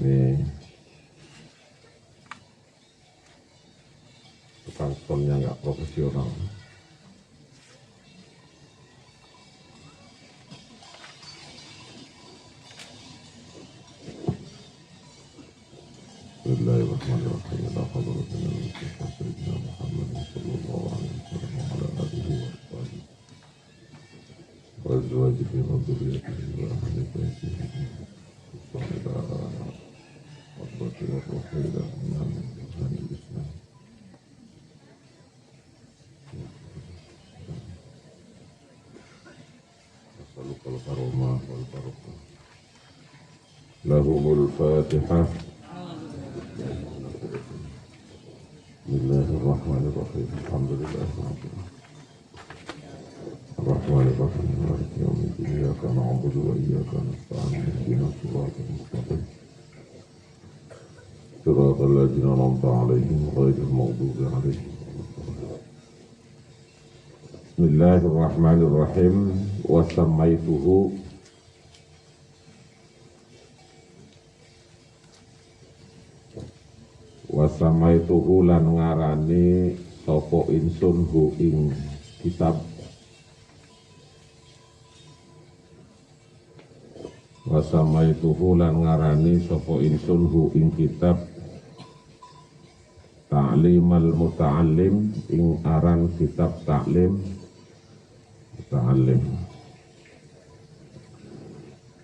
Ini tukang sonnya nggak profesional. Bismillahirrahmanirrahim. Muhammad sallallahu alaihi wasallam wa ala alihi wa sahbihi wa azwajihi wa dhurriyyatihi wa ahli baitihi lahumul Fatihah. Bismillahirrahmanirrahim. Alhamdulillahirabbil Ar-Rahmanir-Rahim. Maliki yaumiddin. Iyyaka na'budu wa iyyaka nasta'in. Ihdinas siratal mustaqim. Siratal ladzina an'amta 'alaihim ghairil maghdubi 'alaihim. Bismillahirrahmanirrahim. Wa sammaituhu wasamaituhu lan ngarani sapa insun hu ing kitab wasamaituhu lan ngarani sapa insun hu ing kitab ta'limal muta'allim ing aran kitab ta'lim muta'allim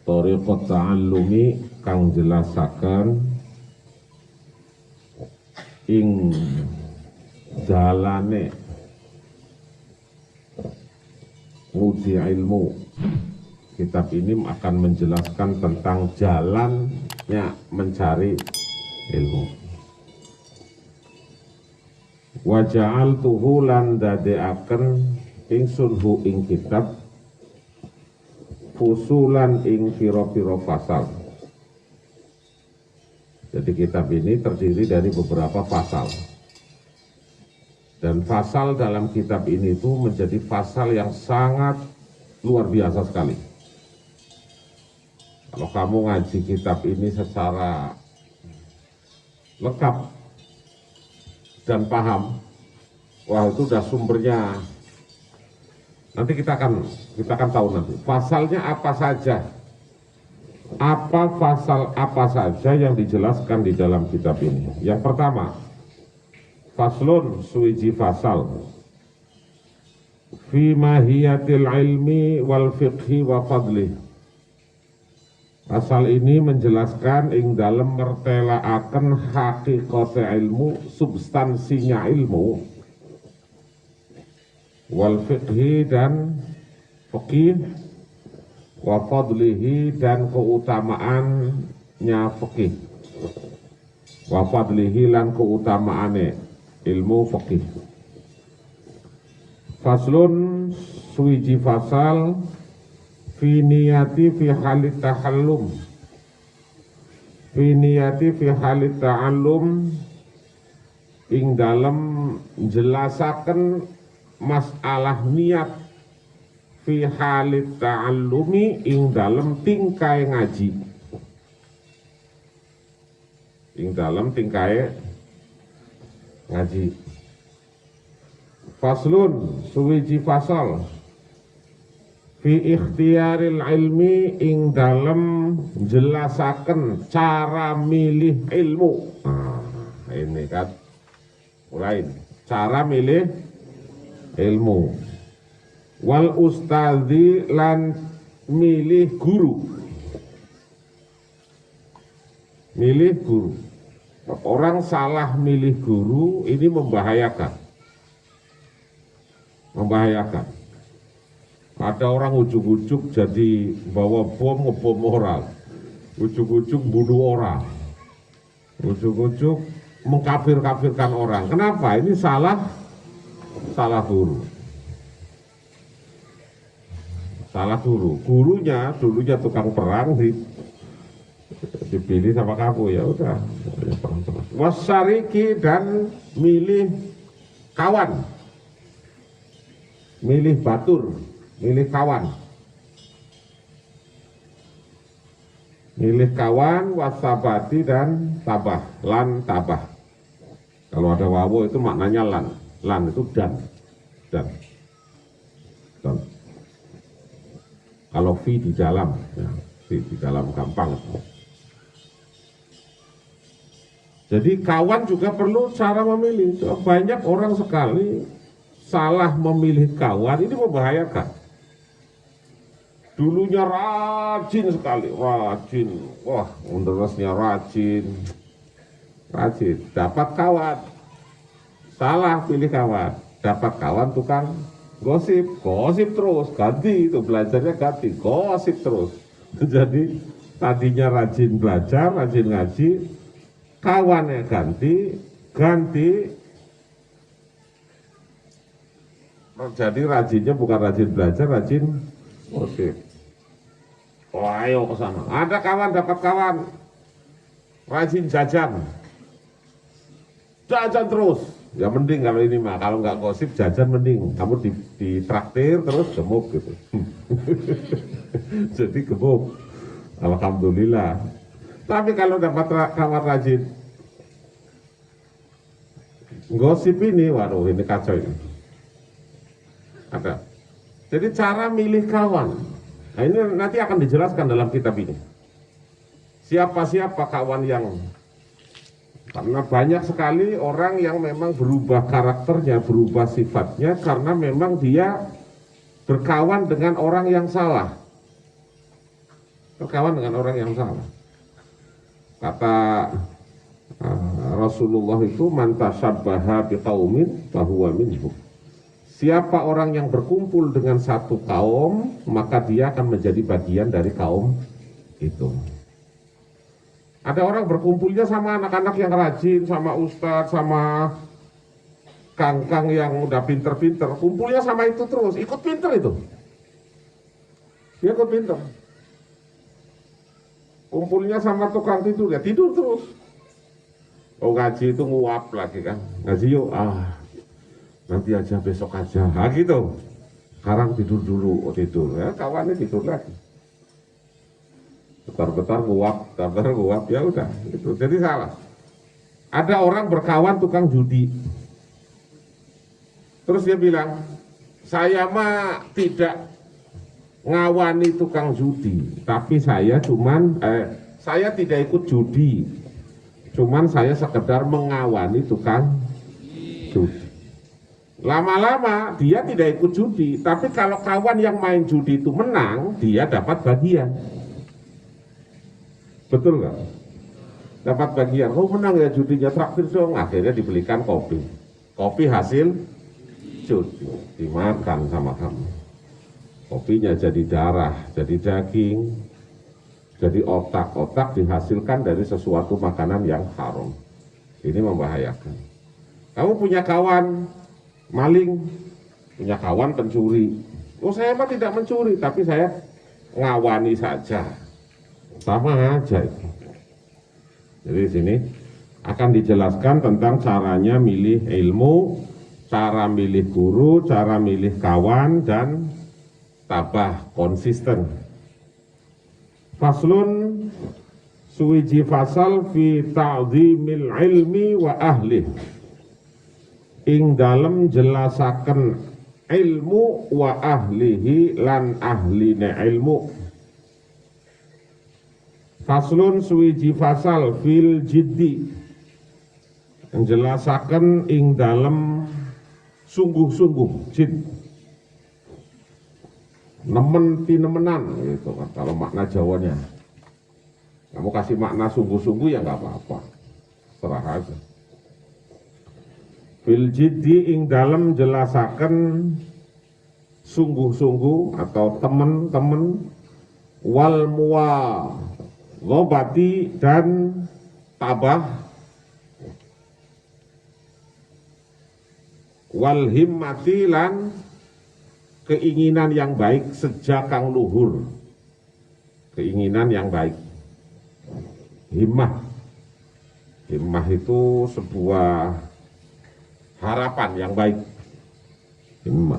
thariqat ta'allumi kang jelasaken ing jalane nguji ilmu. Kitab ini akan menjelaskan tentang jalannya mencari ilmu. Wa ja'altuhu lan dadeaken ingsun hu ing kitab fusulan ing pira-pira pasal. Jadi kitab ini terdiri dari beberapa pasal. Dan pasal dalam kitab ini itu menjadi pasal yang sangat luar biasa sekali. Kalau kamu ngaji kitab ini secara lengkap dan paham, wah itu udah sumbernya. Nanti kita akan tahu nanti pasalnya apa saja. Apa pasal apa saja yang dijelaskan di dalam kitab ini? Yang pertama, faslun suwiji fasal fi mahiyatil ilmi wal fiqhi wa fadlih. Pasal ini menjelaskan ing dalam mertelaaken hakikate ilmu, substansinya ilmu, wal fiqhi dan fiqih, wa fadlihi dan keutamaannya fikih, wa fadlihi lan keutamaane ilmu fikih. Faslun suwiji fasal fi niyati fi halit tahallum, fi niyati fi halit ta'allum ing dalem jelasaken masalah niat fi halit ta'allumi ing dalem tingkai ngaji, ing dalem tingkai ngaji. Faslun suwiji fasal fi ikhtiaril ilmi ing dalem jelasaken cara milih ilmu. Nah, ini kan mulai cara milih ilmu. Wal ustadzi lan milih guru. Milih guru. Orang salah milih guru ini membahayakan. Membahayakan. Ada orang ujuk-ujuk jadi bawa bom, ngebom orang. Ujuk-ujuk bunuh orang. Ujuk-ujuk mengkafir-kafirkan orang. Kenapa? Ini salah guru. Salah guru, gurunya dulunya tukang perang dipilih sama kamu, ya udah. Wasariki dan milih kawan, milih batur, milih kawan. milih kawan, wasabati dan tabah, lan tabah. Kalau ada wawo itu maknanya lan itu dan. Kalau fi di dalam, ya, fi di dalam gampang. Jadi kawan juga perlu cara memilih. Banyak orang sekali salah memilih kawan, ini membahayakan. Dulunya rajin sekali, rajin. Wah, menerusnya rajin. Dapat kawan. Salah pilih kawan. Dapat kawan tukang gosip terus. Ganti, itu belajarnya ganti. Gosip terus. Jadi tadinya rajin belajar, rajin ngaji. Kawannya ganti. Jadi rajinnya bukan rajin belajar, rajin gosip. Oh, ayo ke sana. Ada kawan, dapat kawan. Rajin jajan terus. Ya mending kalau ini mah, kalau nggak gosip jajan mending. Kamu di traktir terus gemuk gitu. Jadi gemuk. Alhamdulillah. Tapi kalau dapat kawan rajin gosip ini, waduh ini kacau ini. Ada. Jadi cara milih kawan. Nah ini nanti akan dijelaskan dalam kitab ini. Siapa kawan yang, karena banyak sekali orang yang memang berubah karakternya, berubah sifatnya karena memang dia berkawan dengan orang yang salah. Berkawan dengan orang yang salah. Kata Rasulullah itu, man tashabbaha biqaumin fahuwa minhum. Siapa orang yang berkumpul dengan satu kaum, maka dia akan menjadi bagian dari kaum itu. Ada orang berkumpulnya sama anak-anak yang rajin, sama ustadz, sama kangkang yang udah pinter-pinter. Kumpulnya sama itu terus, ikut pinter itu. Dia ikut pinter. Kumpulnya sama tukang tidur, ya tidur terus. Oh ngaji itu nguap lagi kan. Ngaji yuk, nanti aja, besok aja. Gitu. Sekarang tidur dulu, tidur. Ya kawannya tidur lagi. Bentar-bentar nguap, ya udah. Gitu. Jadi salah. Ada orang berkawan tukang judi. Terus dia bilang, saya mah tidak ngawani tukang judi, tapi saya saya tidak ikut judi. Cuman saya sekedar mengawani tukang judi. Lama-lama dia tidak ikut judi, tapi kalau kawan yang main judi itu menang, dia dapat bagian. Betul nggak? Dapat bagian. Oh menang ya judinya, traktir dong. Akhirnya dibelikan kopi. Kopi hasil judi, dimakan sama kamu. Kopinya jadi darah, jadi daging, jadi otak dihasilkan dari sesuatu makanan yang haram. Ini membahayakan. Kamu punya kawan maling, punya kawan pencuri. Oh saya mah tidak mencuri, tapi saya ngawani saja. Sama aja itu. Jadi di sini akan dijelaskan tentang caranya milih ilmu, cara milih guru, cara milih kawan, dan tabah konsisten. Faslun suwiji fasal fi ta'zimil ilmi wa ahli. Ing dalem jelasaken ilmu wa ahlihi lan ahline ilmu. Faslun suwiji fasal fil jiddi. Jelasaken ing dalem sungguh-sungguh jid. Nemenan gitu kan kalau makna Jawanya. Kamu kasih makna sungguh-sungguh ya nggak apa-apa, serah aja. Fil jiddi ing dalem jelasaken sungguh-sungguh atau temen-temen, wal muwazabati dan tabah, wal himmati lan keinginan yang baik sejak kang luhur. Keinginan yang baik. Himmah itu sebuah harapan yang baik. Himmah.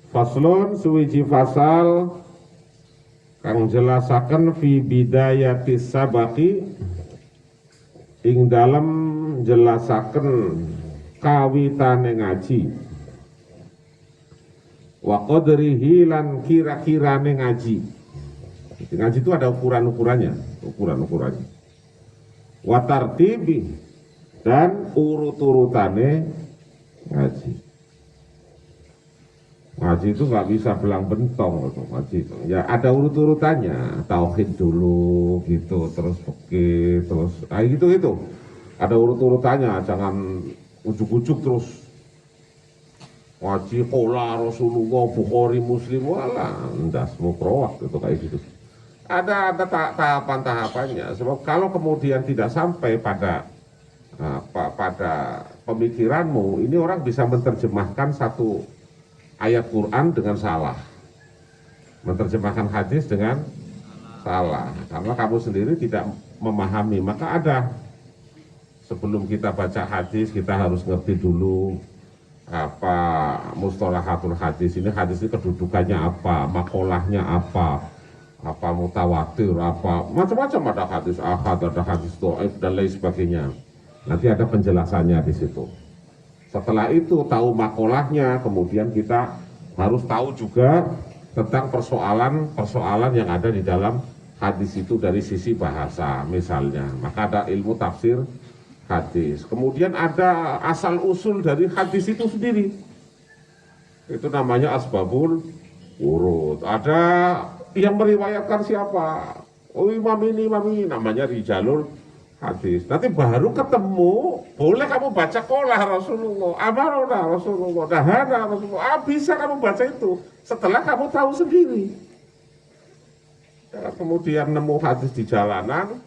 Faslun suwiji fasal kang jelasaken fi bidayati sabaqi ing dalem jelasaken kawitane ngaji wa qadrihi lan kira-kirane ngaji. Ngaji itu ada ukuran-ukurannya wa tartibi dan urut-urutane ngaji. Ngaji itu nggak bisa belang bentong gitu. Ngaji itu ya ada urut-urutannya, tauhid dulu gitu, terus fikih, terus gitu ada urut-urutannya, jangan ujuk-ujuk terus ngaji qola Rasulullah Bukhari Muslim wala ndas mukroak gitu kayak gitu. Ada tahapan-tahapannya. Sebab kalau kemudian tidak sampai pada pemikiranmu, ini orang bisa menerjemahkan satu ayat Quran dengan salah, menerjemahkan hadis dengan salah, karena kamu sendiri tidak memahami. Maka ada, sebelum kita baca hadis, kita harus ngerti dulu apa mustalahatul hadis. Ini hadis ini kedudukannya apa, makolahnya apa mutawatir, apa macam-macam, ada hadis ahad, ada hadis dhaif dan lain sebagainya. Nanti ada penjelasannya di situ. Setelah itu tahu makolahnya, kemudian kita harus tahu juga tentang persoalan yang ada di dalam hadis itu dari sisi bahasa misalnya. Maka ada ilmu tafsir hadis. Kemudian ada asal usul dari hadis itu sendiri. Itu namanya asbabul wurud. Ada yang meriwayatkan siapa? Oh imam ini namanya rijalul hadis. Nanti baru ketemu, boleh kamu baca qolah Rasulullah, amarona Rasulullah, dahana Rasulullah. Bisa kamu baca itu setelah kamu tahu sendiri. Ya, kemudian nemu hadis di jalanan,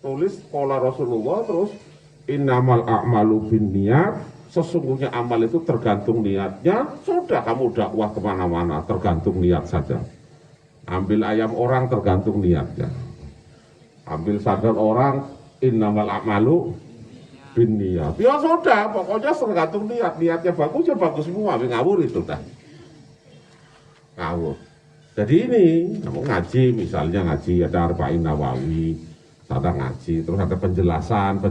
tulis qolah Rasulullah, terus innamal a'malu binniyat, sesungguhnya amal itu tergantung niatnya. Sudah kamu dakwah kemana-mana, tergantung niat saja. Ambil ayam orang tergantung niatnya. Ambil sandal orang, innamal a'malu binniyat. Ya sudah, pokoknya tergantung niat. Niatnya bagus ya bagus semua. Ngawur itu dah. Ngawur. Jadi ini, kamu ngaji, misalnya ngaji ada Arba'in Nawawi, ada ngaji, terus ada penjelasan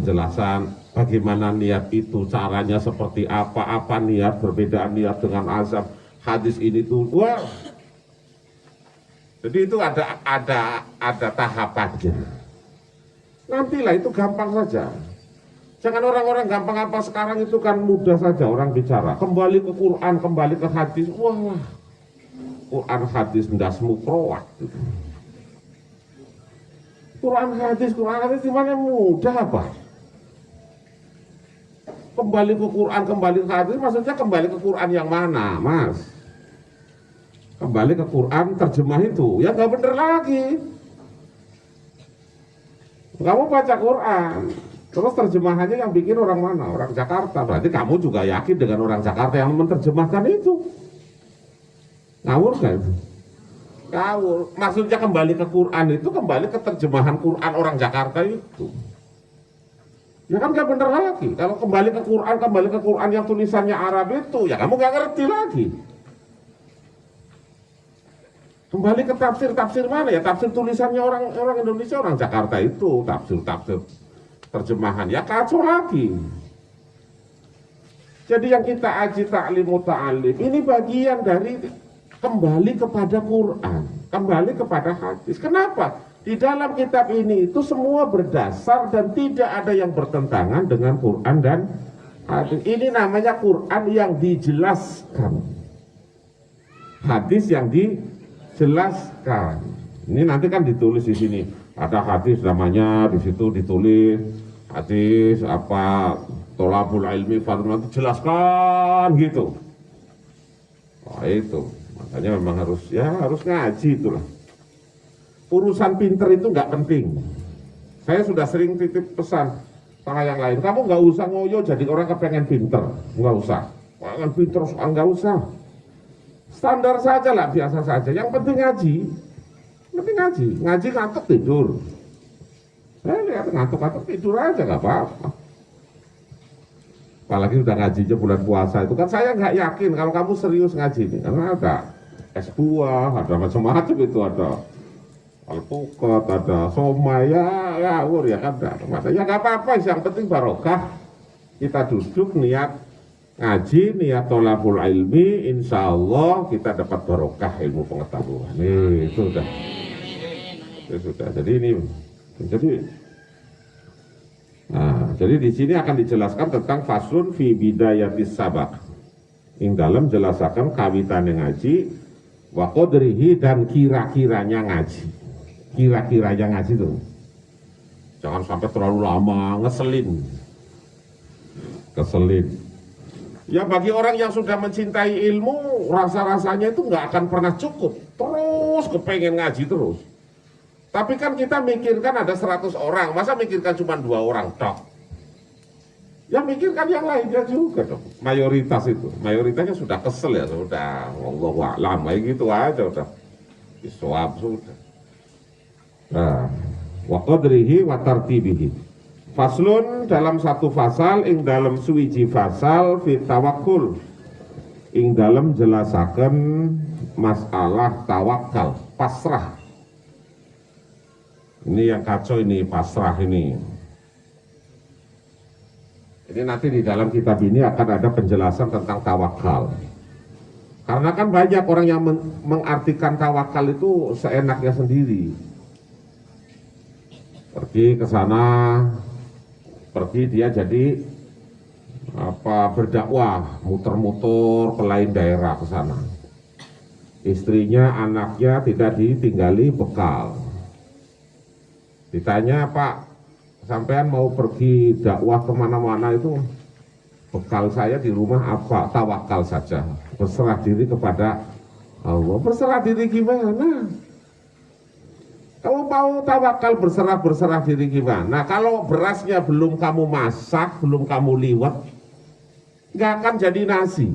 bagaimana niat itu, caranya seperti apa niat, perbedaan niat dengan azab, hadis ini tuh. Wah. Jadi itu ada tahapannya. Nantilah itu gampang saja. Jangan orang-orang gampang-gampang sekarang itu kan mudah saja orang bicara. Kembali ke Quran, kembali ke hadis. Wah, Quran hadis ndas mukroat. Quran hadis di mana mudah apa? Kembali ke Quran, kembali ke hadis, maksudnya kembali ke Quran yang mana, Mas? Kembali ke Quran terjemah itu, ya nggak bener lagi. Kamu baca Quran, terus terjemahannya yang bikin orang mana? Orang Jakarta. Berarti kamu juga yakin dengan orang Jakarta yang menerjemahkan itu. Ngawur kan? Ngawur. Maksudnya kembali ke Quran itu kembali ke terjemahan Quran orang Jakarta itu. Ya kan gak bener lagi. Kalau kembali ke Quran yang tulisannya Arab itu, ya kamu gak ngerti lagi. Kembali ke tafsir mana ya? Tafsir tulisannya orang Indonesia, orang Jakarta itu, tafsir terjemahan ya kacau lagi. Jadi yang kita aji ta'limu ta'alim ini bagian dari kembali kepada Quran, kembali kepada hadis. Kenapa? Di dalam kitab ini itu semua berdasar dan tidak ada yang bertentangan dengan Quran dan hadis. Ini namanya Quran yang dijelaskan, hadis yang dijelaskan. Ini nanti kan ditulis di sini. Ada hadis namanya di situ ditulis hadis apa tolabul ilmi fardhu, jelaskan gitu. Wah itu makanya memang harus ngaji itulah. Urusan pinter itu nggak penting. Saya sudah sering titip pesan sama yang lain. Kamu nggak usah ngoyo jadi orang kepengen pinter, nggak usah. Pengen pinter nggak usah. Standar saja lah, biasa saja. Yang penting ngaji. Ngaji ngantuk tidur. Saya lihat ngantuk tidur aja nggak apa-apa. Apalagi udah ngajinya bulan puasa itu kan saya nggak yakin kalau kamu serius ngaji ini, karena ada S2, ada macam-macam itu, ada alpukat, ada somai, ya kan ada. Ya nggak apa-apa, yang penting barokah. Kita duduk niat ngaji, niat tolabul ilmi, insya Allah kita dapat barokah ilmu pengetahuan. Nih, itu sudah. Jadi ini, jadi di sini akan dijelaskan tentang faslun fi bidayatis sabak. Ing dalam jelasakan kawitan yang ngaji, wa qadrihi dan kira-kiranya ngaji. Kira-kiranya ngaji tuh. Jangan sampai terlalu lama, keselin. Ya bagi orang yang sudah mencintai ilmu, rasa-rasanya itu nggak akan pernah cukup. Terus kepengen ngaji terus. Tapi kan kita mikirkan ada 100 orang, masa mikirkan cuma 2 orang tok? Ya mikirkan yang lainnya juga dong. Mayoritasnya sudah kesel ya, sudah. Wallahu a'lam, gitu aja udah. Iswab sudah. Nah, wa qadrihi wa tartibihi. Faslun dalam satu fasal ing dalam suwiji fasal fi tawakkul. Ing dalam jelasaken masalah tawakal, pasrah. Ini yang kacau ini, pasrah ini. Ini nanti di dalam kitab ini akan ada penjelasan tentang tawakal. Karena kan banyak orang yang mengartikan tawakal itu seenaknya sendiri. Pergi ke sana, pergi dia jadi berdakwah, muter-muter ke lain daerah ke sana. Istrinya, anaknya tidak ditinggali bekal. Ditanya, Pak, sampean mau pergi dakwah kemana-mana itu bekal saya di rumah apa? Tawakal saja, berserah diri kepada Allah. Berserah diri gimana? Kamu mau tawakal berserah diri gimana? Kalau berasnya belum kamu masak, belum kamu liwet, nggak akan jadi nasi.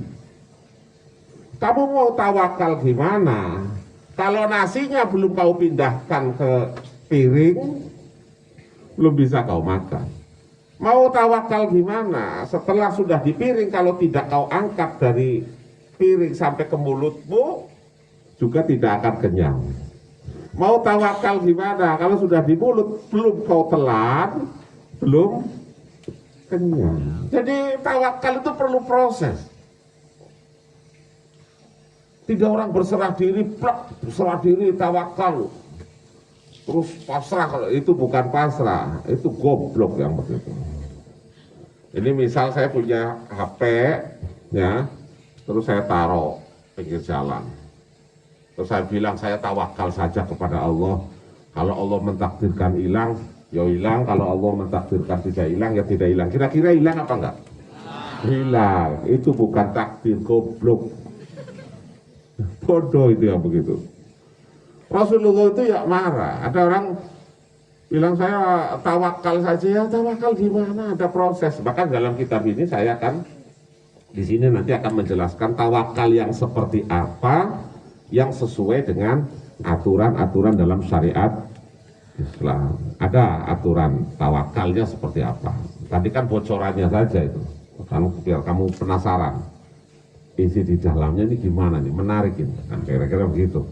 Kamu mau tawakal gimana? Kalau nasinya belum kau pindahkan ke piring, belum bisa kau makan. Mau tawakal gimana? Setelah sudah di piring, kalau tidak kau angkat dari piring sampai ke mulutmu, juga tidak akan kenyang. Mau tawakal gimana? Kalau sudah di mulut, belum kau telan, belum kenyang. Jadi tawakal itu perlu proses. Tidak orang berserah diri, plak, berserah diri, tawakal. Terus pasrah, kalau itu bukan pasrah, itu goblok yang begitu. Ini misal saya punya HP, ya, terus saya taruh pinggir jalan. Terus saya bilang saya tawakal saja kepada Allah. Kalau Allah mentakdirkan hilang, ya hilang. Kalau Allah mentakdirkan tidak hilang, ya tidak hilang. Kira-kira hilang apa enggak? Hilang. Itu bukan takdir, goblok. Bodoh itu yang begitu. Rasulullah itu ya marah. Ada orang bilang saya tawakal saja, ya tawakal gimana? Ada proses. Bahkan dalam kitab ini saya akan di sini nanti akan menjelaskan tawakal yang seperti apa, yang sesuai dengan aturan-aturan dalam syariat Islam. Ada aturan tawakalnya seperti apa. Tadi kan bocorannya saja itu. Kan biar kamu penasaran. Isi di dalamnya ini gimana nih, menarik ini. Kan kira-kira begitu.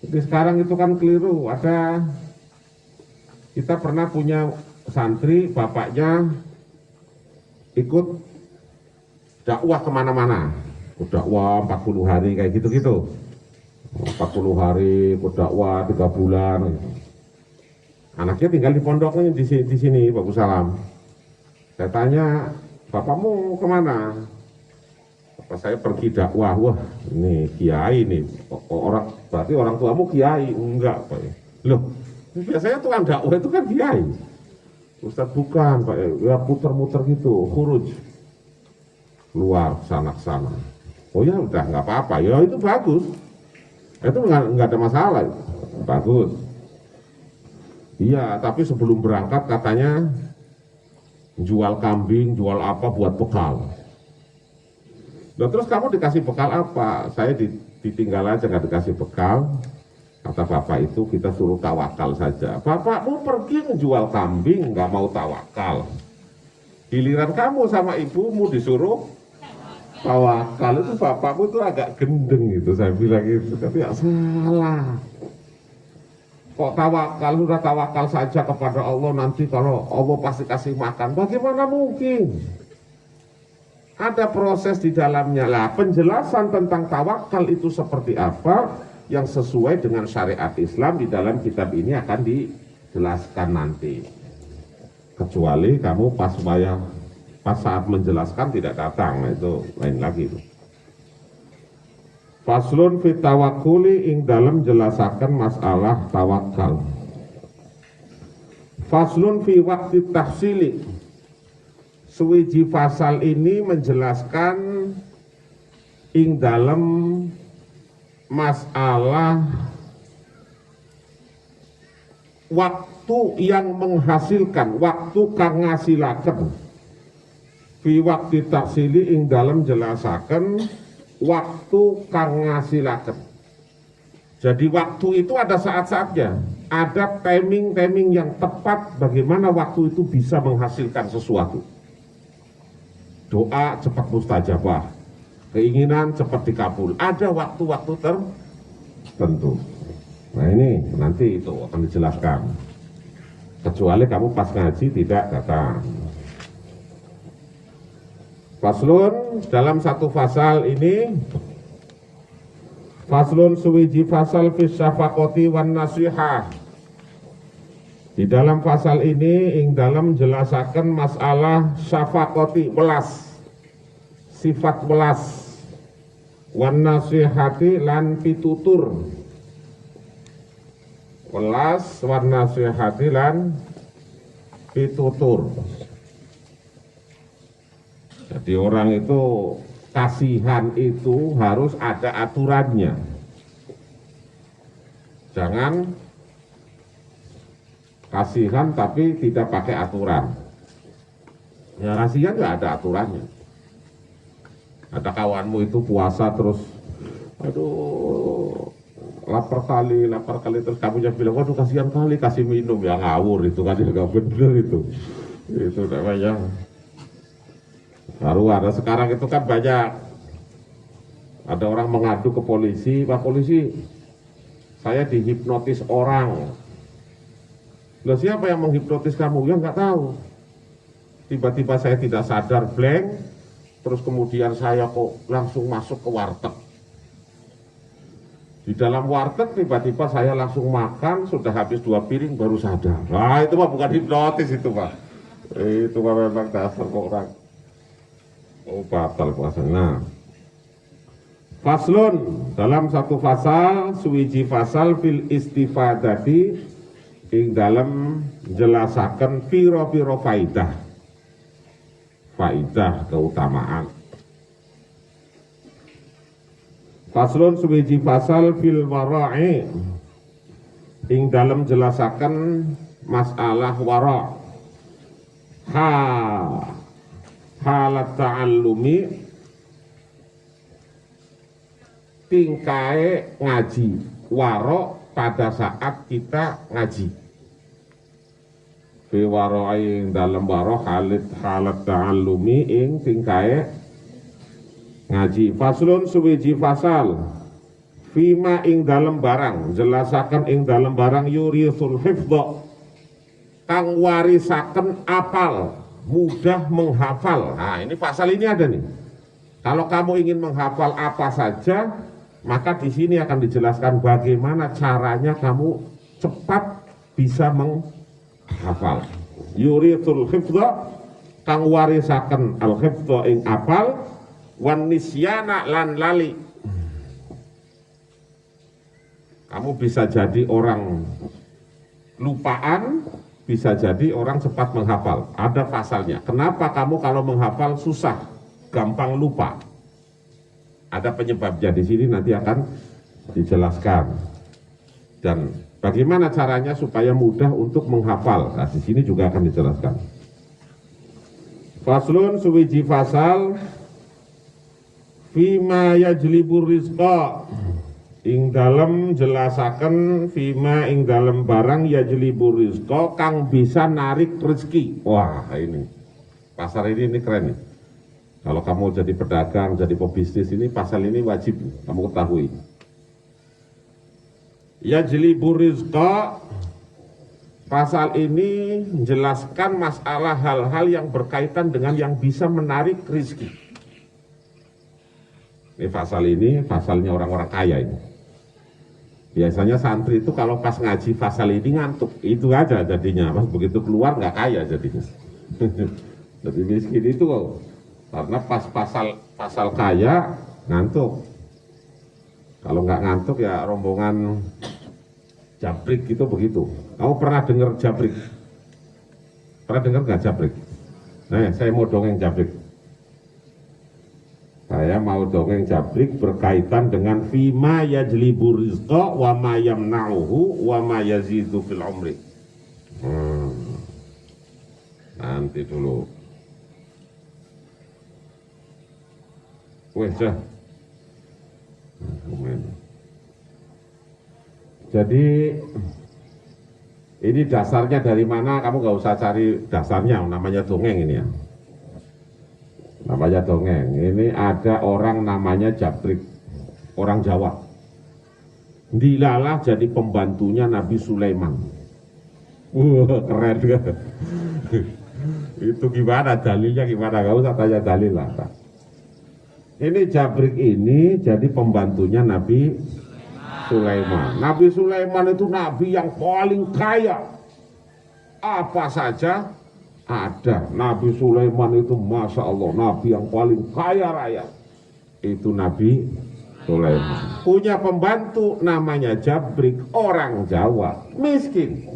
Jadi sekarang itu kan keliru. Kita pernah punya santri, bapaknya ikut dakwah kemana-mana. Dakwah 40 hari kayak gitu-gitu. 40 hari dakwah 3 bulan gitu. Anaknya tinggal di pondoknya di sini, Pak Salam. Saya tanya, bapakmu kemana? Bapak saya pergi dakwah. Wah, ini kiai nih. Berarti orang tuamu kiai? Enggak, Pak. Loh, biasanya tukang dakwah itu kan kiai. Ustaz bukan, Pak. Ya puter-muter gitu, khuruj keluar sana-sana. Oh ya udah nggak apa-apa, ya itu bagus, itu nggak ada masalah, bagus. Iya, tapi sebelum berangkat katanya jual kambing, jual apa buat bekal. Nah, terus kamu dikasih bekal apa? Saya ditinggal aja nggak dikasih bekal. Kata bapak itu kita suruh tawakal saja. Bapakmu pergi menjual kambing nggak mau tawakal. Giliran kamu sama ibumu disuruh tawakal, itu bapakmu tuh agak gendeng gitu, saya bilang gitu. Tapi ya salah. Kok tawakal, sudah tawakal saja kepada Allah, nanti kalau Allah pasti kasih makan. Bagaimana mungkin? Ada proses di dalamnya lah. Penjelasan tentang tawakal itu seperti apa yang sesuai dengan syariat Islam di dalam kitab ini akan dijelaskan nanti. Kecuali kamu pas saat menjelaskan tidak datang, itu lain lagi. Faslun fit tawakkuli ing dalam jelasaken masalah tawakal. Faslun fi waktu tahsili. Suwiji fasal ini menjelaskan ing dalam masalah waktu yang menghasilkan, waktu kang ngasilaken. Fi waktu tahsili ing dalam jelasaken waktu kang ngasilaken. Jadi waktu itu ada saat-saatnya, ada timing-timing yang tepat bagaimana waktu itu bisa menghasilkan sesuatu. Doa cepat mustajabah, keinginan cepat dikabul, ada waktu-waktu tertentu. Nah ini nanti itu akan dijelaskan. Kecuali kamu pas ngaji tidak datang. Faslun dalam satu fasal ini, faslun suwiji fasal fis syafaqati wan nasihah. Di dalam fasal ini ing dalam jelasaken masalah syafaqati, welas, sifat welas, wan nasihati lan pitutur. Welas, wan nasihati lan pitutur. Jadi orang itu kasihan itu harus ada aturannya. Jangan kasihan tapi tidak pakai aturan. Ya kasihan nggak ada aturannya. Ada kawanmu itu puasa terus, aduh lapar kali terus kamu yang bilang, waduh kasihan kali, kasih minum, ya ngawur itu kan, nggak bener itu namanya. Baru ada sekarang itu kan banyak, ada orang mengadu ke polisi, Pak Polisi, saya dihipnotis orang. Loh siapa yang menghipnotis kamu? Ya nggak tahu. Tiba-tiba saya tidak sadar blank, terus kemudian saya kok langsung masuk ke warteg. Di dalam warteg tiba-tiba saya langsung makan, sudah habis 2 piring baru sadar. Nah itu mah bukan hipnotis itu Pak. Itu mah memang dasar kok orang. Oh batal puasanya. Nah, faslun dalam satu fasal, suwiji fasal fil istifadati ing dalam jelasaken piro-piro faidah keutamaan. Faslun suwiji fasal fil wara'i ing dalam jelasaken masalah wara'. Halat ta'allumi tingkai ngaji, waro pada saat kita ngaji. Fi waro'ing dalam waro halat ta'allumi ing tingkai ngaji. Faslun suwiji fasal fima ing dalam barang, jelasakan ing dalam barang yurisul hifdha kang warisaken apal, mudah menghafal. Nah ini pasal ini ada nih. Kalau kamu ingin menghafal apa saja, maka di sini akan dijelaskan bagaimana caranya kamu cepat bisa menghafal. Yuritul hifdha kang warisaken al hifdha ing apal, wan nisyana lan lali. Kamu bisa jadi orang lupaan, bisa jadi orang cepat menghafal. Ada pasalnya. Kenapa kamu kalau menghafal susah, gampang lupa? Ada penyebabnya di sini, nanti akan dijelaskan. Dan bagaimana caranya supaya mudah untuk menghafal? Nah, di sini juga akan dijelaskan. Faslun suwiji fasal fima yajlibur rizqa ing dalem jelasaken fima ing dalem barang yajlibur rizqa kang bisa narik rezeki. Wah ini pasar ini keren nih. Kalau kamu jadi pedagang, jadi pebisnis, ini pasal ini wajib kamu ketahui. Yajlibu rizqa, pasal ini menjelaskan masalah hal-hal yang berkaitan dengan yang bisa menarik rezeki. Ini pasalnya orang-orang kaya ini. Biasanya santri itu kalau pas ngaji pasal ini ngantuk, itu aja jadinya. Pas begitu keluar nggak kaya jadinya. Jadi miskin itu kok, karena pas pasal kaya ngantuk. Kalau nggak ngantuk ya rombongan jabrik gitu begitu. Kamu pernah dengar jabrik? Pernah dengar nggak jabrik? Nah, saya mau dongeng jabrik. Saya mau dongeng jabrik berkaitan dengan fima yajlibu rizqa wa ma yamna'uhu wa ma yazidu fil umri. Nanti dulu. Wes dah. Jadi ini dasarnya dari mana? Kamu nggak usah cari dasarnya, namanya dongeng ini ya. Namanya dongeng. Ini ada orang namanya Jabrik, orang Jawa. Dilalah jadi pembantunya Nabi Sulaiman. Keren kan? Itu gimana dalilnya gimana? Gak usah tanya dalil lah. Ini Jabrik ini jadi pembantunya Nabi Sulaiman. Nabi Sulaiman itu nabi yang paling kaya. Apa saja ada. Nabi Sulaiman itu Masya Allah, nabi yang paling kaya raya. Itu Nabi Sulaiman. Punya pembantu namanya Jabrik, orang Jawa, miskin.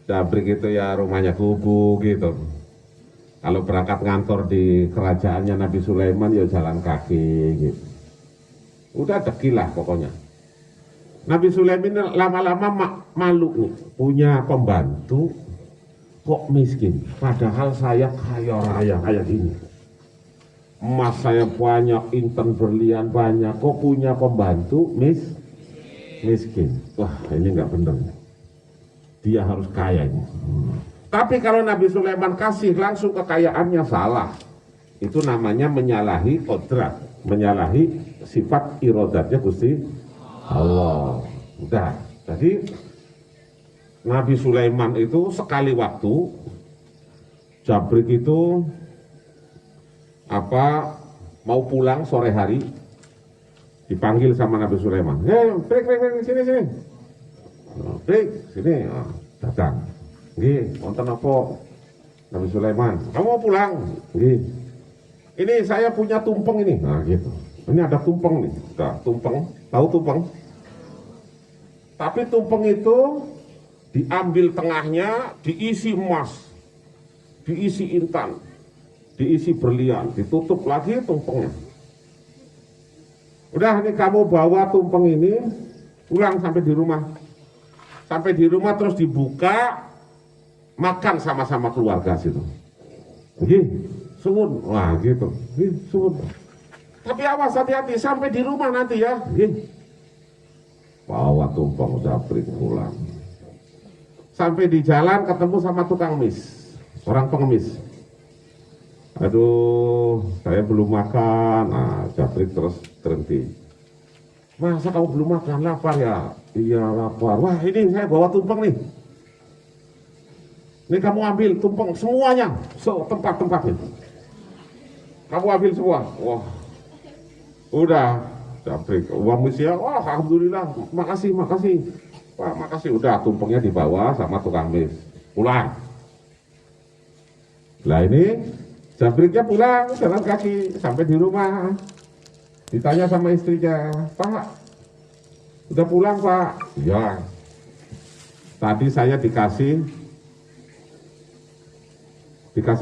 Jabrik itu ya rumahnya kubu gitu. Kalau berangkat ngantor di kerajaannya Nabi Sulaiman ya jalan kaki gitu. Udah dekilah pokoknya. Nabi Sulaiman lama-lama malu nih, punya pembantu kok miskin. Padahal saya kaya raya kayak gini. Emas saya banyak, inten berlian banyak, kok punya pembantu miskin. Wah, ini nggak benar. Dia harus kaya ini. Tapi kalau Nabi Sulaiman kasih langsung kekayaannya salah. Itu namanya menyalahi kodrat, menyalahi sifat irodatnya Gusti Allah. Udah. Jadi Nabi Sulaiman itu sekali waktu Jabrik itu mau pulang sore hari, dipanggil sama Nabi Sulaiman. Brik, sini. Brik, sini. Datang. Nggih, wonten apa? Nabi Sulaiman, kamu mau pulang? Nggih. Ini saya punya tumpeng ini. Nah, gitu. Ini ada tumpeng nih. Nah, tumpeng, tahu tumpeng? Tapi tumpeng itu diambil tengahnya, diisi emas, diisi intan, diisi berlian, ditutup lagi tumpengnya. Udah, ini kamu bawa tumpeng ini pulang sampai di rumah. Sampai di rumah terus dibuka, makan sama-sama keluarga situ. Sungun. Wah gitu. Sungun. Tapi awas, hati-hati sampai di rumah nanti ya. Bawa tumpeng Jabrik pulang. Sampai di jalan ketemu sama tukang mis, orang pengemis. Aduh, saya belum makan. Nah, Jabrik terus berhenti. Masa kamu belum makan? Lapar ya? Iya lapar. Wah, ini saya bawa tumpeng nih. Ini kamu ambil tumpeng semuanya, tempat-tempatnya. Kamu ambil semua. Wah, udah, Jabrik, uang misia. Wah, alhamdulillah, makasih. Wah, makasih. Udah, tumpengnya dibawa sama tukang mis. Pulang. Lah ini, Jabriknya pulang, jalan kaki sampai di rumah. Ditanya sama istrinya, Pak, udah pulang Pak? Ya. Tadi saya dikasih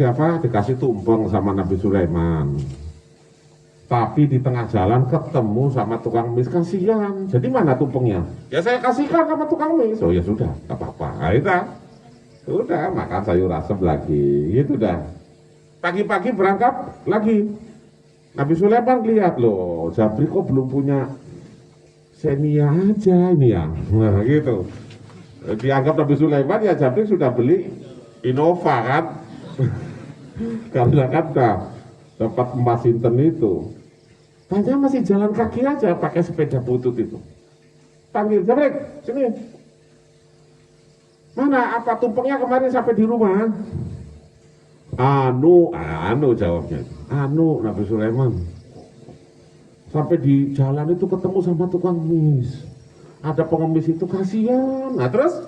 apa? Dikasih tumpeng sama Nabi Sulaiman. Tapi di tengah jalan ketemu sama tukang mis, kasihan. Jadi mana tumpengnya? Ya saya kasihkan sama tukang mis. Oh ya sudah, gak apa-apa. Nah, udah makan sayur asem lagi. Gitu dah. Pagi-pagi berangkat lagi. Nabi Sulaiman lihat loh, Jabrik kok belum punya Xenia aja ini ya. Nah gitu. Dianggap Nabi Sulaiman ya Jabrik sudah beli Innova kan. Karena kan dapat emas inten itu. Tanya masih jalan kaki aja pakai sepeda butut itu. Panggil, Jabrik, sini. Mana apa tumpengnya kemarin sampai di rumah? Anu jawabnya. Anu Nabi Sulaiman. Sampai di jalan itu ketemu sama tukang mis. Ada pengemis itu kasihan. Nah terus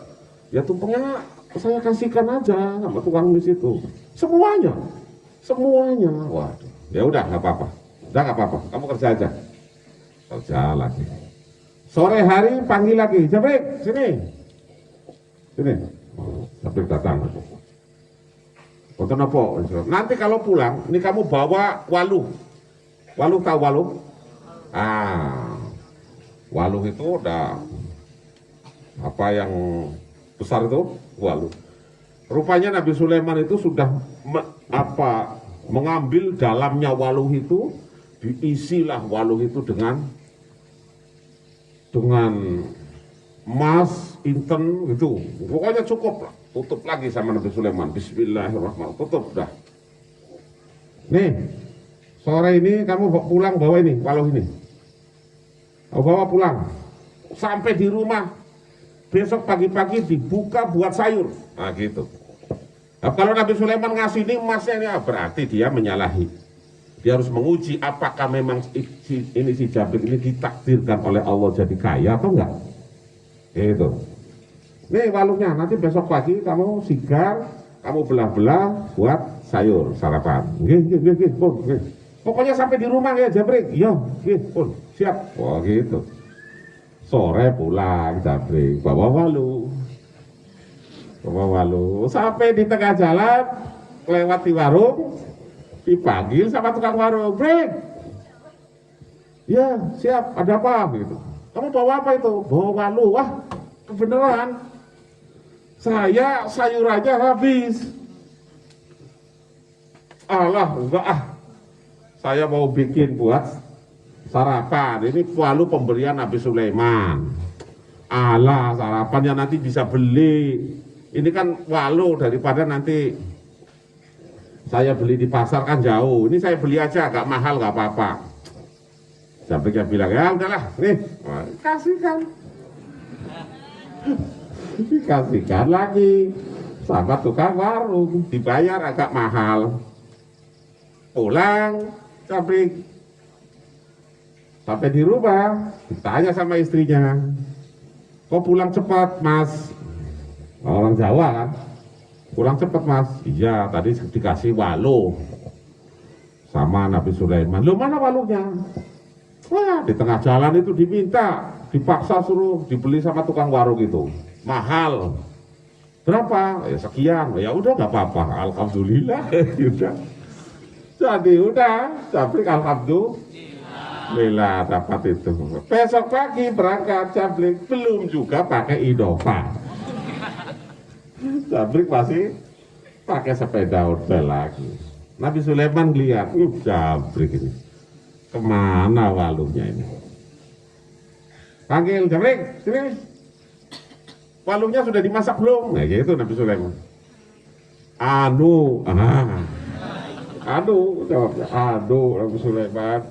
ya tumpengnya saya kasihkan aja sama tukang mis itu. Semuanya. Waduh. Ya udah nggak apa-apa. Udah nggak apa-apa. Kamu kerja aja. Kerja lagi. Sore hari panggil lagi. Jabrik, sini. Jabrik datang. Konten apa? Nanti kalau pulang, ini kamu bawa waluh. Waluh tahu waluh? Waluh itu udah apa yang besar itu waluh. Rupanya Nabi Sulaiman itu sudah mengambil dalamnya waluh itu, diisilah waluh itu dengan emas, inten gitu. Pokoknya cukup lah. Tutup lagi sama Nabi Sulaiman. Bismillahirrahmanirrahim. Tutup dah. Nih, sore ini kamu pulang bawa ini, waluh ini. Kamu bawa pulang. Sampai di rumah. Besok pagi-pagi dibuka buat sayur. Nah gitu. Nah, kalau Nabi Sulaiman ngasih ini emasnya, berarti dia menyalahi. Dia harus menguji apakah memang si Jabrik ini ditakdirkan oleh Allah jadi kaya atau enggak. Itu. Nih waluhnya, nanti besok pagi kamu sigar, kamu belah-belah buat sayur sarapan. Nggih, pun. Pokoknya sampai di rumah ya Jabrik. Iya, nggih, pun. Siap. Wah, gitu. Sore pulang Jabrik, bawa waluh. Sampai di tengah jalan, lewat di warung, dipanggil sama tukang warung. Brik. Ya, siap. Ada apa? Gitu. Kamu bawa apa itu? Bawa waluh. Wah, kebenaran. Saya sayur aja habis. Alah, enggak Saya mau bikin buat sarapan. Ini waluh pemberian Nabi Sulaiman. Alah, sarapannya nanti bisa beli. Ini kan waluh daripada nanti saya beli di pasar kan jauh. Ini saya beli aja, agak mahal, gak apa-apa. Sampai dia bilang, ya udahlah, nih, kasihkan. Dikasihkan lagi sama tukang warung, dibayar agak mahal. Pulang Jabrik, sampai di rumah ditanya sama istrinya, kok pulang cepat Mas? Orang Jawa kan, pulang cepat Mas. Iya, tadi dikasih waluh sama Nabi Sulaiman. Loh, mana waluhnya? Wah, di tengah jalan itu diminta, dipaksa suruh dibeli sama tukang warung itu. Mahal. Berapa? Ya sekian. Ya udah nggak apa-apa. Alhamdulillah. Udah. Jadi udah. Jabrik alhamdulillah dapat itu. Besok pagi berangkat Jabrik belum juga pakai Innova. Jabrik masih pakai sepeda ondel lagi. Nabi Sulaiman lihat, Jabrik ini kemana waluhnya ini? Panggil Jabrik, sini. Waluhnya sudah dimasak belum? Nah gitu Nabi Sulaiman. Jawabnya. Nabi Sulaiman.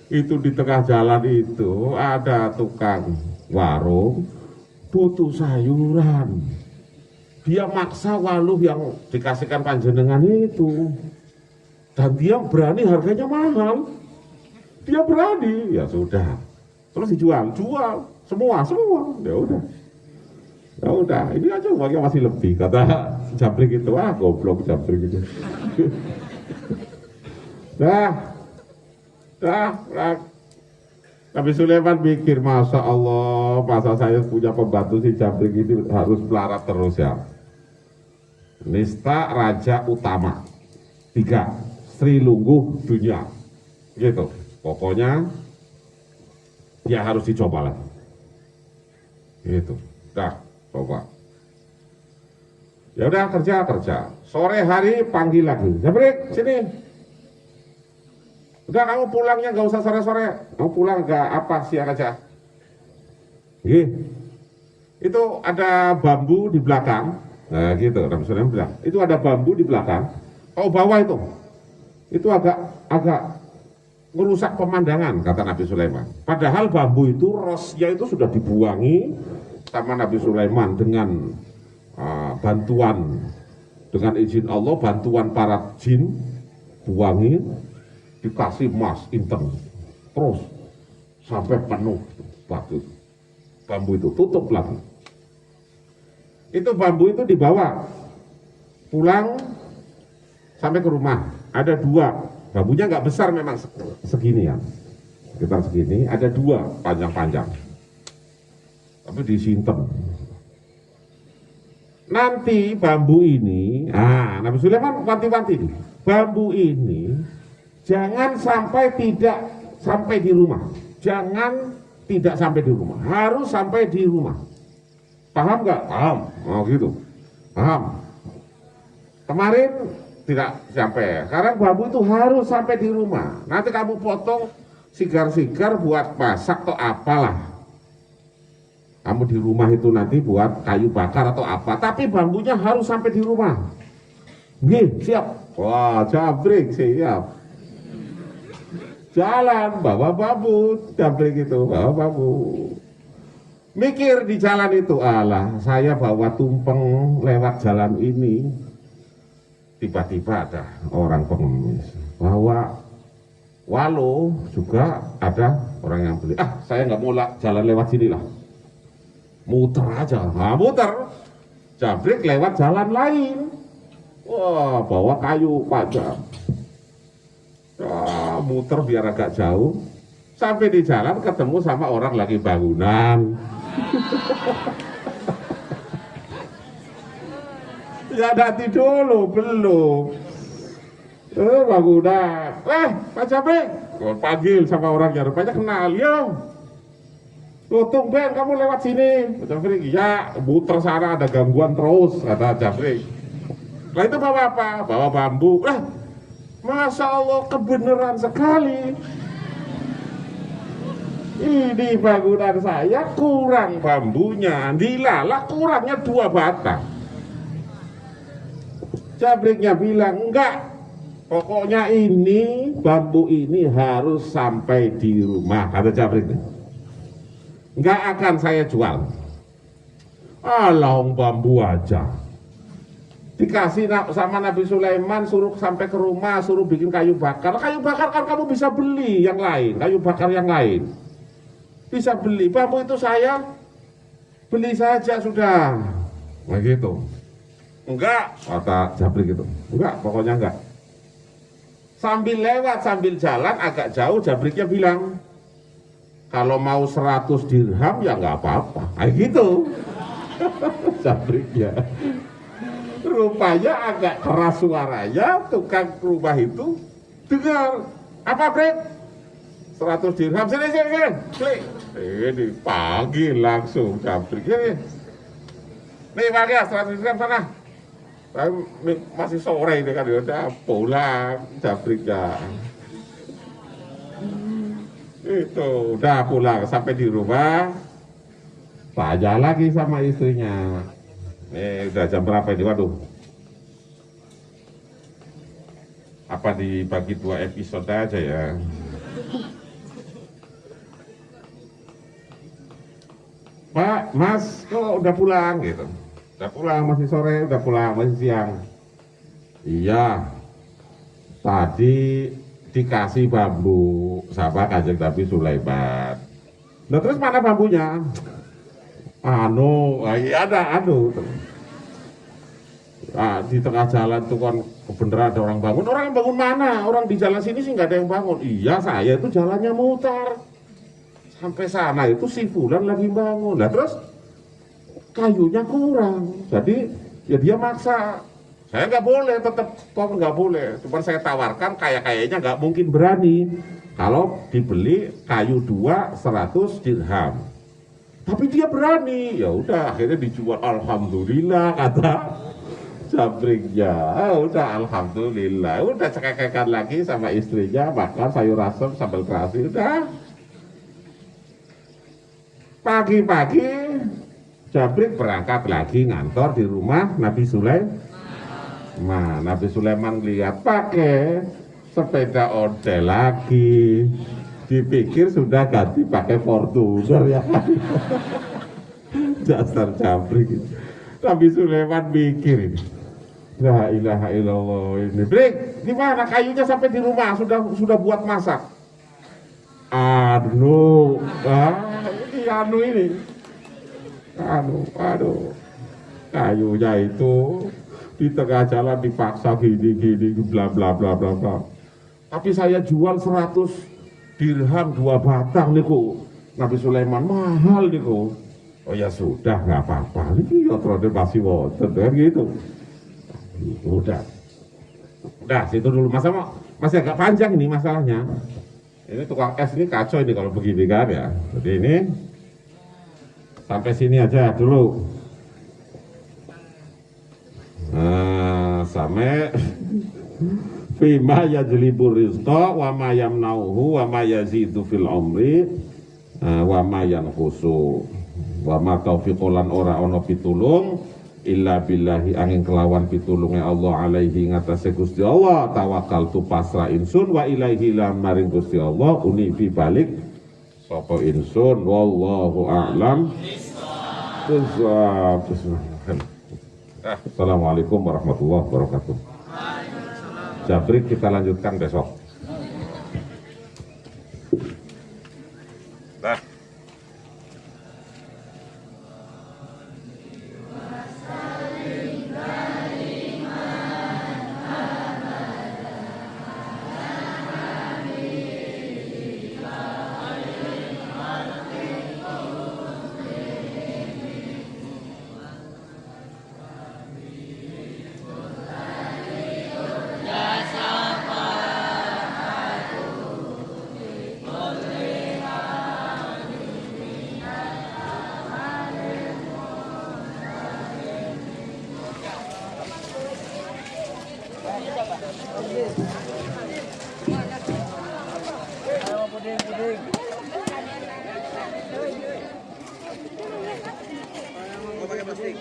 Itu di tengah jalan itu ada tukang warung butuh sayuran. Dia maksa waluh yang dikasihkan panjenengan itu. Dan dia berani harganya mahal. Dia berani, ya sudah. Terus dijual, semua. Ya udah, ini aja uangnya masih lebih, kata Jabrik itu. Goblok Jabrik itu. Dah. Nabi Sulaiman mikir, Masya Allah, masa saya punya pembantu si Jabrik ini harus melarat terus ya. Nista Raja Utama 3, Sri Lungguh Dunia. Gitu, pokoknya dia harus dicoba lagi. Gitu, dah. Coba. Ya udah kerja. Sore hari panggil lagi. Jabrik, sini. Udah kamu pulangnya nggak usah sore-sore. Kamu pulang nggak apa siang aja. Itu ada bambu di belakang. Nah gitu, Nabi Sulaiman bilang. Itu ada bambu di belakang. Kau bawa itu. Itu agak merusak pemandangan, kata Nabi Sulaiman. Padahal bambu itu rosnya itu sudah dibuangi sama Nabi Sulaiman dengan bantuan, dengan izin Allah, bantuan para jin, buangi, dikasih emas inten, terus sampai penuh batu. Bambu itu tutup lagi. Itu bambu itu dibawa pulang sampai ke rumah. Ada dua, bambunya nggak besar memang segini ya, sekitar segini. Ada dua panjang-panjang, tapi disimpan. Nanti bambu ini, Nabi Sulaiman wanti-wanti nih, bambu ini jangan sampai tidak sampai di rumah, jangan tidak sampai di rumah, harus sampai di rumah. Paham nggak? Paham. Oh gitu. Paham. Kemarin tidak sampai. Sekarang bambu itu harus sampai di rumah. Nanti kamu potong sigar-sigar buat masak atau apalah. Kamu di rumah itu nanti buat kayu bakar atau apa. Tapi bambunya harus sampai di rumah. Nggih, siap. Wah, Jabrik siap. Jalan bawa bambu, Jabrik itu bawa bambu. Mikir di jalan itu, alah saya bawa tumpeng lewat jalan ini. Tiba-tiba ada orang pengemis bawa walu, juga ada orang yang beli. Saya nggak mau jalan lewat sini lah, muter aja. Muter. Jabrik lewat jalan lain. Wah, bawa kayu panjang. Muter biar agak jauh. Sampai di jalan ketemu sama orang lagi bangunan. Ya nanti dulu, belum. Bangunan. Pak Jabrik. Panggil sama orangnya, rupanya kenal. Yo, tumben kamu lewat sini. Pak Jabrik, ya muter sana ada gangguan terus, kata Jabrik. Nah itu bawa apa? Bawa bambu. Masya Allah, kebenaran sekali. Ini bangunan saya kurang bambunya, dilalah kurangnya 2 batang. Jabriknya bilang, enggak, pokoknya ini bambu ini harus sampai di rumah, kata Jabriknya. Enggak akan saya jual. Alang bambu aja. Dikasih sama Nabi Sulaiman, suruh sampai ke rumah, suruh bikin kayu bakar. Kayu bakar kan kamu bisa beli yang lain, kayu bakar yang lain. Bisa beli, bambu itu saya beli saja sudah. Nah gitu. Enggak, kata Jabrik itu. Enggak, pokoknya enggak. Sambil lewat, sambil jalan agak jauh, Jabriknya bilang, kalau mau 100 dirham ya enggak apa-apa. Kayak gitu. Jabriknya. Rupanya agak keras suaranya, tukang rumah itu dengar, apa Brik? 100 dirham, sini. Ini pagi langsung Jabrik. Nih Pak ya, 100 dirham sana. Masih sore ini kan, udah pulang Jabriknya. Itu udah pulang, sampai di rumah tanya lagi sama istrinya. Udah jam berapa ini? Waduh, apa dibagi 2 episode aja ya? Pak, Mas, kok udah pulang gitu? Udah pulang, masih sore, udah pulang, masih siang. Iya, tadi dikasih bambu sama Kanjeng Nabi Sulaiman. Nah terus mana bambunya? Ada. Di tengah jalan tuh kan kebenaran ada orang bangun. Orang yang bangun mana? Orang di jalan sini sih nggak ada yang bangun. Iya, saya itu jalannya mutar. Sampai sana itu si Fulan lagi bangun. Nah terus kayunya kurang. Jadi ya dia maksa. Saya nggak boleh, tetap nggak boleh. Cuma saya tawarkan kayaknya nggak mungkin berani. Kalau dibeli kayu 2 100 dirham. Tapi dia berani, ya udah akhirnya dijual. Alhamdulillah, kata Jabriknya. Udah alhamdulillah, udah cekek-cekekan lagi sama istrinya, makan sayur asem sambal terasi. Udah pagi-pagi Jabrik berangkat lagi ngantor di rumah Nabi Sulaiman. Nabi Sulaiman lihat pakai 100 sepeda ontel lagi, dipikir sudah ganti pakai Fortuner ya. Dasar jabrik. Nabi Sulaiman mikir ini, la ilaha illallah ini. Brik, gimana kayunya sampai di rumah sudah buat masak? Aduh, ini. Aduh, kayunya itu di tengah jalan dipaksa gini, bla bla bla bla bla. Tapi saya jual 100 dirham 2 batang niku. Nabi Sulaiman mahal niku. Oh ya sudah, nggak apa-apa. Ini otronya masih wonten kan gitu. Udah, situ dulu. Masih agak panjang ini masalahnya. Ini tukang es ini kacau ini kalau begini kan ya. Jadi ini sampai sini aja dulu. Nah, sampai fima yajlibur rizqa wa ma yamnauhu wa ma yazidu fil umri wa ma yanqusu wa ma taufiqulan ora ono pitulung illa billahi angin kelawan pitulunge Allah alaihi ngatasé Gusti Allah tawakkaltu pasrah insun wa ilaihi lan maring Gusti Allah uni fi balik sapa insun wallahu a'lam. Assalamualaikum warahmatullahi wabarakatuh. Jabrik kita lanjutkan besok. Nah. Puding. Mau pakai plastik.